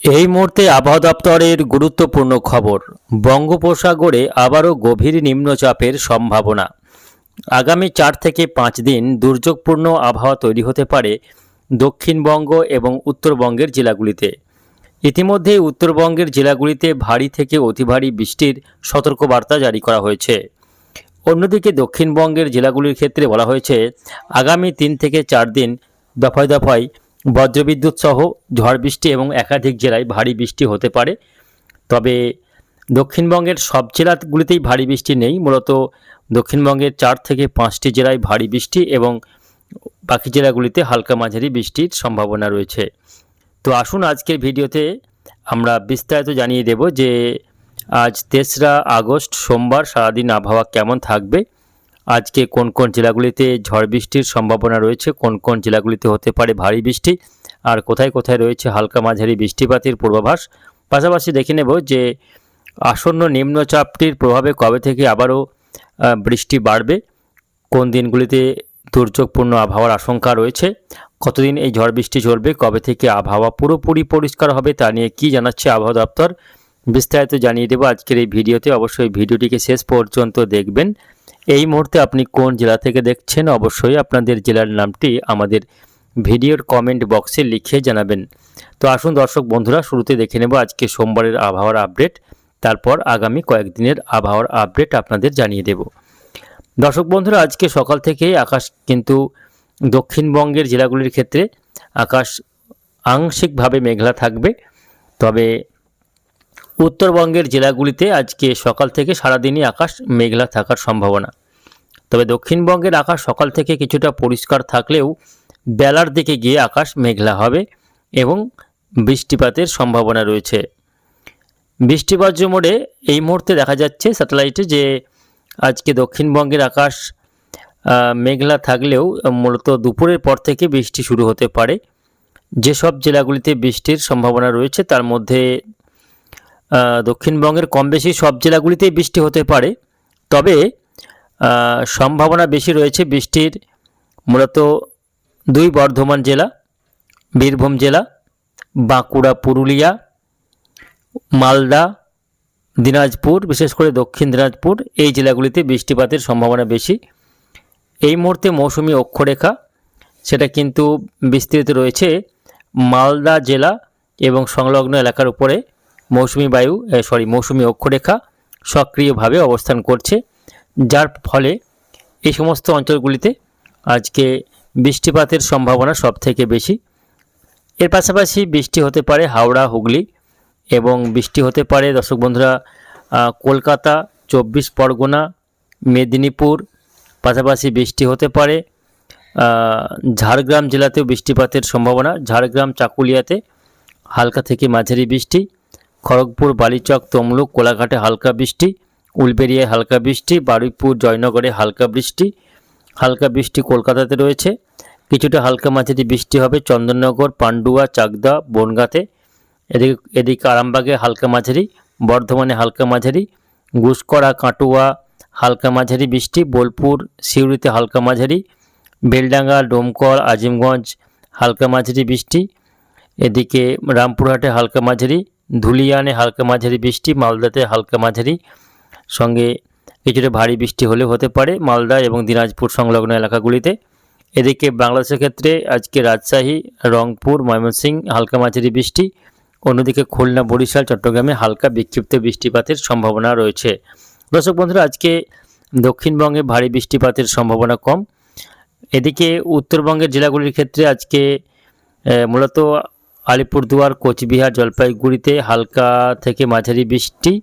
এই মুহূর্তে আবহাওয়া দপ্তরের গুরুত্বপূর্ণ খবর। বঙ্গোপসাগরে আবারও গভীর নিম্নচাপের সম্ভাবনা। আগামী 4 থেকে 5 দিন দুর্যোগপূর্ণ আবহাওয়া তৈরি হতে পারে দক্ষিণবঙ্গ এবং উত্তরবঙ্গের জেলাগুলিতে। ইতিমধ্যে উত্তরবঙ্গের জেলাগুলিতে ভারী থেকে অতি ভারী বৃষ্টির সতর্কবার্তা জারি করা হয়েছে। অন্যদিকে দক্ষিণবঙ্গের জেলাগুলির ক্ষেত্রে বলা হয়েছে আগামী 3 থেকে 4 দিন দফায় দফায় বজ্রবিদ্যুৎ সহ ঝড় বৃষ্টি এবং একাধিক জেলায় ভারী বৃষ্টি হতে পারে। তবে দক্ষিণবঙ্গের সব জেলাগুলিতেই ভারী বৃষ্টি নেই, মূলত দক্ষিণবঙ্গের 4 থেকে 5টি জেলায় ভারী বৃষ্টি এবং বাকি জেলাগুলিতে হালকা মাঝারি বৃষ্টির সম্ভাবনা রয়েছে। তো আসুন আজকের ভিডিওতে আমরা বিস্তারিত জানিয়ে দেব যে আজ 3রা আগস্ট সোমবার সারাদিন আবহাওয়া কেমন থাকবে, আজকে কোন কোন জেলাগুলিতে ঝড় বৃষ্টির সম্ভাবনা রয়েছে, কোন কোন জেলাগুলিতে হতে পারে ভারী বৃষ্টি, আর কোথায় কোথায় রয়েছে হালকা মাঝারি বৃষ্টিপাতের পূর্বাভাস। পাশাপাশি দেখে নেব যে আসন্ন নিম্নচাপটির প্রভাবে কবে থেকে আবারও বৃষ্টি বাড়বে, কোন দিনগুলিতে দুর্যোগপূর্ণ আবহাওয়ার আশঙ্কা রয়েছে, কতদিন এই ঝড় বৃষ্টি চলবে, কবে থেকে আবহাওয়া পুরোপুরি পরিষ্কার হবে তা নিয়ে কী জানাচ্ছে আবহাওয়া দপ্তর, বিস্তারিত জানিয়ে দেব আজকের এই ভিডিওতে। অবশ্যই ভিডিওটিকে শেষ পর্যন্ত দেখবেন। এই মুহূর্তে আপনি কোন জেলা থেকে দেখছেন অবশ্যই আপনাদের জেলার নামটি আমাদের ভিডিওর কমেন্ট বক্সে লিখে জানাবেন। তো আসুন দর্শক বন্ধুরা, শুরুতে দেখে নেব আজকে সোমবারের আবহাওয়ার আপডেট, তারপর আগামী কয়েকদিনের আবহাওয়ার আপডেট আপনাদের জানিয়ে দেব। দর্শক বন্ধুরা, আজকে সকাল থেকেই আকাশ কিন্তু দক্ষিণবঙ্গের জেলাগুলির ক্ষেত্রে আকাশ আংশিকভাবে মেঘলা থাকবে। তবে উত্তরবঙ্গের জেলাগুলিতে আজকে সকাল থেকে সারাদিনই আকাশ মেঘলা থাকার সম্ভাবনা। তবে দক্ষিণবঙ্গের আকাশ সকাল থেকে কিছুটা পরিষ্কার থাকলেও বেলার দিকে গিয়ে আকাশ মেঘলা হবে এবং বৃষ্টিপাতের সম্ভাবনা রয়েছে। বৃষ্টিপাত মোড়ে এই মুহূর্তে দেখা যাচ্ছে স্যাটেলাইটে যে আজকে দক্ষিণবঙ্গের আকাশ মেঘলা থাকলেও মূলত দুপুরের পর থেকে বৃষ্টি শুরু হতে পারে। যেসব জেলাগুলিতে বৃষ্টির সম্ভাবনা রয়েছে তার মধ্যে দক্ষিণবঙ্গের কম বেশি সব জেলাগুলিতেই বৃষ্টি হতে পারে। তবে সম্ভাবনা বেশি রয়েছে বৃষ্টির মূলত 2 বর্ধমান জেলা, বীরভূম জেলা, বাঁকুড়া, পুরুলিয়া, মালদা, দিনাজপুর, বিশেষ করে দক্ষিণ দিনাজপুর, এই জেলাগুলিতে বৃষ্টিপাতের সম্ভাবনা বেশি। এই মুহূর্তে মৌসুমি অক্ষরেখা সেটা কিন্তু বিস্তৃত রয়েছে মালদা জেলা এবং সংলগ্ন এলাকার উপরে। মৌসুমি অক্ষরেখা সক্রিয়ভাবে অবস্থান করছে, যার ফলে এই সমস্ত অঞ্চলগুলিতে আজকে বৃষ্টিপাতের সম্ভাবনা সবথেকে বেশি। এর পাশাপাশি বৃষ্টি হতে পারে হাওড়া, হুগলি, এবং বৃষ্টি হতে পারে দর্শক বন্ধুরা কলকাতা, 24 পরগনা, মেদিনীপুর, পাশাপাশি বৃষ্টি হতে পারে ঝাড়গ্রাম জেলাতেও বৃষ্টিপাতের সম্ভাবনা। ঝাড়গ্রাম, চাকুলিয়াতে হালকা থেকে মাঝারি বৃষ্টি, খড়গপুর, বালিচক, তমলুক, কোলাঘাটে হালকা বৃষ্টি, উলবেড়িয়ায় হালকা বৃষ্টি, বারুইপুর, জয়নগরে হালকা বৃষ্টি কলকাতাতে রয়েছে। কিছুটা হালকা মাঝারি বৃষ্টি হবে চন্দননগর, পান্ডুয়া, চাকদা, বনগাঁতে। এদিকে আরামবাগে হালকা মাঝারি, বর্ধমানে হালকা মাঝারি, ঘুষকরা, কাটুয়া হালকা মাঝারি বৃষ্টি, বোলপুর, সিউড়িতে হালকা মাঝারি, বেলডাঙ্গা, ডোমকল, আজিমগঞ্জ হালকা মাঝারি বৃষ্টি। এদিকে রামপুরহাটে হালকা মাঝারি, ধুলিয়ানে হালকা মাঝারি বৃষ্টি, মালদাতে হালকা মাঝারি, সঙ্গে কিছুটা ভারী বৃষ্টি হলেও হতে পারে মালদা এবং দিনাজপুর সংলগ্ন এলাকাগুলিতে। এদিকে বাংলাদেশের ক্ষেত্রে আজকে রাজশাহী, রংপুর, ময়মনসিংহ হালকা মাঝারি বৃষ্টি। অন্যদিকে খুলনা, বরিশাল, চট্টগ্রামে হালকা বিক্ষিপ্ত বৃষ্টিপাতের সম্ভাবনা রয়েছে। দর্শক বন্ধুরা, আজকে দক্ষিণবঙ্গে ভারী বৃষ্টিপাতের সম্ভাবনা কম। এদিকে উত্তরবঙ্গের জেলাগুলির ক্ষেত্রে আজকে মূলত আলিপুরদুয়ার, কোচবিহার, জলপাইগুড়িতে হালকা থেকে মাঝারি বৃষ্টি,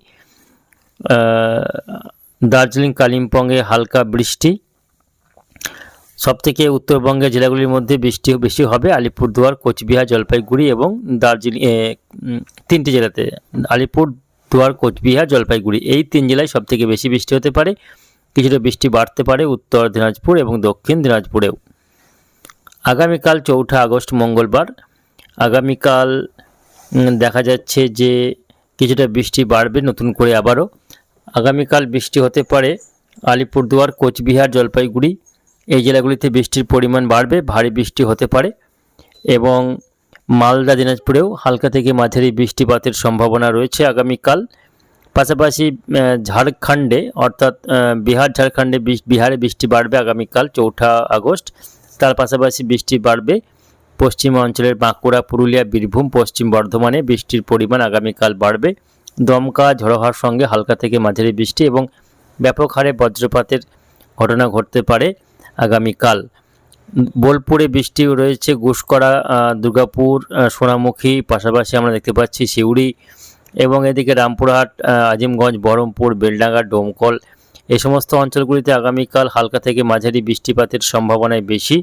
দার্জিলিং, কালিম্পংয়ে হালকা বৃষ্টি। সবথেকে উত্তরবঙ্গের জেলাগুলির মধ্যে বৃষ্টি বেশি হবে আলিপুরদুয়ার, কোচবিহার, জলপাইগুড়ি এবং দার্জিলিং, 3টি জেলাতে আলিপুরদুয়ার, কোচবিহার, জলপাইগুড়ি এই 3 জেলায় সবথেকে বেশি বৃষ্টি হতে পারে। কিছুটা বৃষ্টি বাড়তে পারে উত্তর দিনাজপুর এবং দক্ষিণ দিনাজপুরেও। আগামীকাল 4 আগস্ট মঙ্গলবার, আগামীকাল দেখা যাচ্ছে যে কিছুটা বৃষ্টি বাড়বে নতুন করে আবারও। আগামীকাল বৃষ্টি হতে পারে আলিপুরদুয়ার, কোচবিহার, জলপাইগুড়ি এই জেলাগুলিতে বৃষ্টির পরিমাণ বাড়বে, ভারী বৃষ্টি হতে পারে এবং মালদা দিনাজপুরেও হালকা থেকে মাঝারি বৃষ্টিপাতের সম্ভাবনা রয়েছে আগামীকাল। পাশাপাশি ঝাড়খণ্ডে অর্থাৎ বিহারে বৃষ্টি বাড়বে আগামীকাল 4 আগস্ট। তার পাশাপাশি বৃষ্টি বাড়বে পশ্চিম অঞ্চলের বাঁকুড়া, পুরুলিয়া, বীরভূম, পশ্চিম বর্ধমানে বৃষ্টির পরিমাণ আগামীকাল বাড়বে। দমকা ঝড়ো হওয়ার সঙ্গে হালকা থেকে মাঝারি বৃষ্টি এবং ব্যাপক হারে বজ্রপাতের ঘটনা ঘটতে পারে আগামীকাল। বোলপুরে বৃষ্টি রয়েছে, গুসকরা, দুর্গাপুর, সোনামুখী, পাশাপাশি আমরা দেখতে পাচ্ছি সিউড়ি এবং এদিকে রামপুরহাট, আজিমগঞ্জ, বহরমপুর, বেলডাঙ্গা, ডোমকল এই সমস্ত অঞ্চলগুলিতে আগামীকাল হালকা থেকে মাঝারি বৃষ্টিপাতের সম্ভাবনাই বেশি।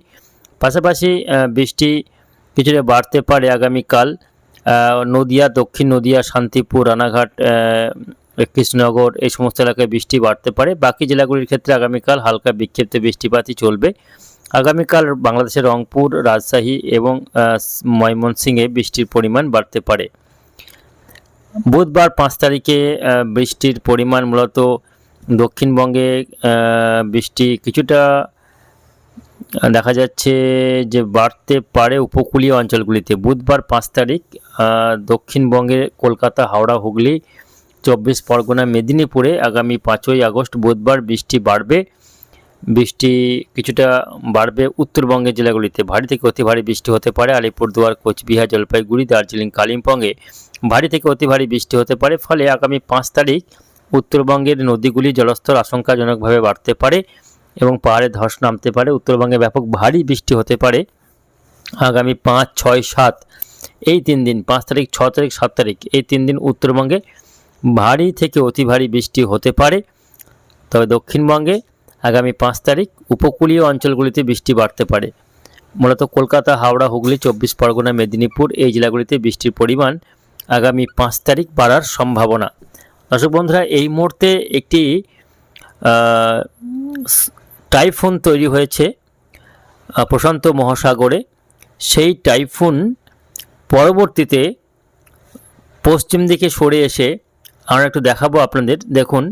পাশাপাশি বৃষ্টি কিছুটা বাড়তে পারে আগামীকাল নদিয়া, দক্ষিণ নদিয়া, শান্তিপুর, রানাঘাট, কৃষ্ণনগর এই সমস্ত এলাকায় বৃষ্টি বাড়তে পারে। বাকি জেলাগুলির ক্ষেত্রে আগামীকাল হালকা বিক্ষিপ্ত বৃষ্টিপাতই চলবে। আগামীকাল বাংলাদেশের রংপুর, রাজশাহী এবং ময়মনসিংহে বৃষ্টির পরিমাণ বাড়তে পারে। বুধবার 5 তারিখে বৃষ্টির পরিমাণ মূলত দক্ষিণবঙ্গে বৃষ্টি কিছুটা দেখা যাচ্ছে যে বাড়তে পারে উপকূলীয় অঞ্চলগুলিতে। বুধবার 5 তারিখ দক্ষিণবঙ্গের কলকাতা, হাওড়া, হুগলি, 24 পরগনা, মেদিনীপুরে আগামী 5ই আগস্ট বুধবার বৃষ্টি বাড়বে। বৃষ্টি কিছুটা বাড়বে উত্তরবঙ্গের জেলাগুলিতে। ভারী থেকে অতি ভারী বৃষ্টি হতে পারে আলিপুরদুয়ার, কোচবিহার, জলপাইগুড়ি, দার্জিলিং, কালিম্পংয়ে ভারী থেকে অতি ভারী বৃষ্টি হতে পারে। ফলে আগামী 5 তারিখ উত্তরবঙ্গের নদীগুলি জলস্তর আশঙ্কাজনকভাবে বাড়তে পারে এবং পাহাড়ে ধস নামতে পারে। উত্তরবঙ্গে ব্যাপক ভারী বৃষ্টি হতে পারে আগামী 5, 6, 7 এই 3 দিন, 5 তারিখ, 6 তারিখ, 7 তারিখ এই 3 দিন উত্তরবঙ্গে ভারী থেকে অতি ভারী বৃষ্টি হতে পারে। তবে দক্ষিণবঙ্গে আগামী 5 তারিখ উপকূলীয় অঞ্চলগুলিতে বৃষ্টি বাড়তে পারে। মূলত কলকাতা, হাওড়া, হুগলি, 24 পরগনা, মেদিনীপুর এই জেলাগুলিতে বৃষ্টির পরিমাণ আগামী 5 তারিখ বাড়ার সম্ভাবনা। দর্শক বন্ধুরা, এই মুহূর্তে একটি টাইফুন তৈরি হয়েছে প্রশান্ত মহাসাগরে। সেই টাইফুন পরবর্তীতে পশ্চিম দিকে সরে এসে আমরা একটু দেখাবো আপনাদের। দেখুন,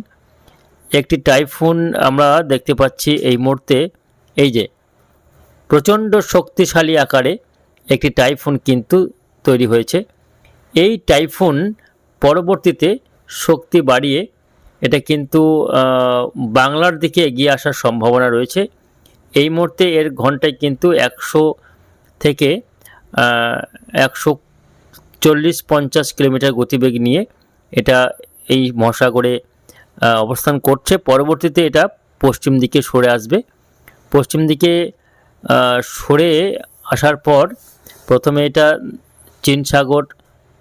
একটি টাইফুন আমরা দেখতে পাচ্ছি এই মুহূর্তে। এই যে প্রচণ্ড শক্তিশালী আকারে একটি টাইফুন কিন্তু তৈরি হয়েছে। এই টাইফুন পরবর্তীতে শক্তি বাড়িয়ে এটা কিন্তু বাংলার দিকে এগিয়ে আসার সম্ভাবনা রয়েছে। এই মুহূর্তে এর ঘন্টায় কিন্তু 100 থেকে 140-50 কিলোমিটার গতিবেগ নিয়ে এটা এই মহাসাগরে অবস্থান করছে। পরবর্তীতে এটা পশ্চিম দিকে সরে আসবে। পশ্চিম দিকে সরে আসার পর প্রথমে এটা চীন সাগর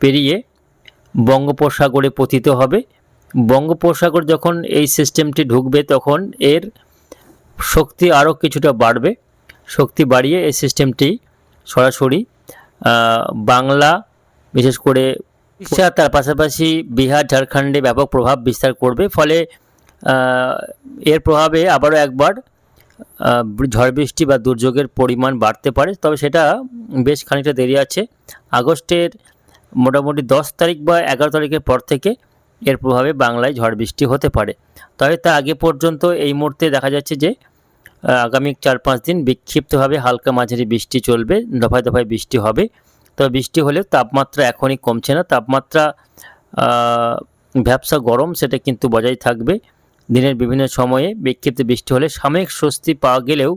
পেরিয়ে বঙ্গোপসাগরে পতিত হবে। বঙ্গোপসাগর যখন এই সিস্টেমটি ঢুকবে তখন এর শক্তি আরও কিছুটা বাড়বে। শক্তি বাড়িয়ে এই সিস্টেমটি সরাসরি বাংলা, বিশেষ করে উড়িষ্যা, তার পাশাপাশি বিহার, ঝাড়খণ্ডে ব্যাপক প্রভাব বিস্তার করবে। ফলে এর প্রভাবে আবারও একবার ঝড় বৃষ্টি বা দুর্যোগের পরিমাণ বাড়তে পারে। তবে সেটা বেশ খানিকটা দেরি আছে। আগস্টের মোটামুটি 10 তারিখ বা 11 তারিখের পর থেকে এর প্রভাবে বাংলায় ঝড় বৃষ্টি হতে পারে। তবে তা আগে পর্যন্ত এই মুহূর্তে দেখা যাচ্ছে যে আগামী 4-5 দিন বিক্ষিপ্তভাবে হালকা মাঝারি বৃষ্টি চলবে, দফায় দফায় বৃষ্টি হবে। তবে বৃষ্টি হলেও তাপমাত্রা এখনই কমছে না। তাপমাত্রা ভ্যাপসা গরম সেটা কিন্তু বজায় থাকবে। দিনের বিভিন্ন সময়ে বিক্ষিপ্ত বৃষ্টি হলে সাময়িক স্বস্তি পাওয়া গেলেও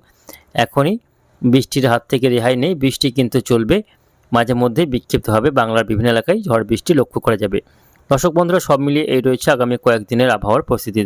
এখনই বৃষ্টির হাত থেকে রেহাই নেই। বৃষ্টি কিন্তু চলবে, মাঝে মধ্যে বিক্ষিপ্তভাবে বাংলার বিভিন্ন এলাকায় ঝড় বৃষ্টি লক্ষ্য করা যাবে। দর্শক বন্ধুরা, সব মিলিয়ে এই রয়েছে আগামী কয়েকদিনের আবহাওয়ার পরিস্থিতি।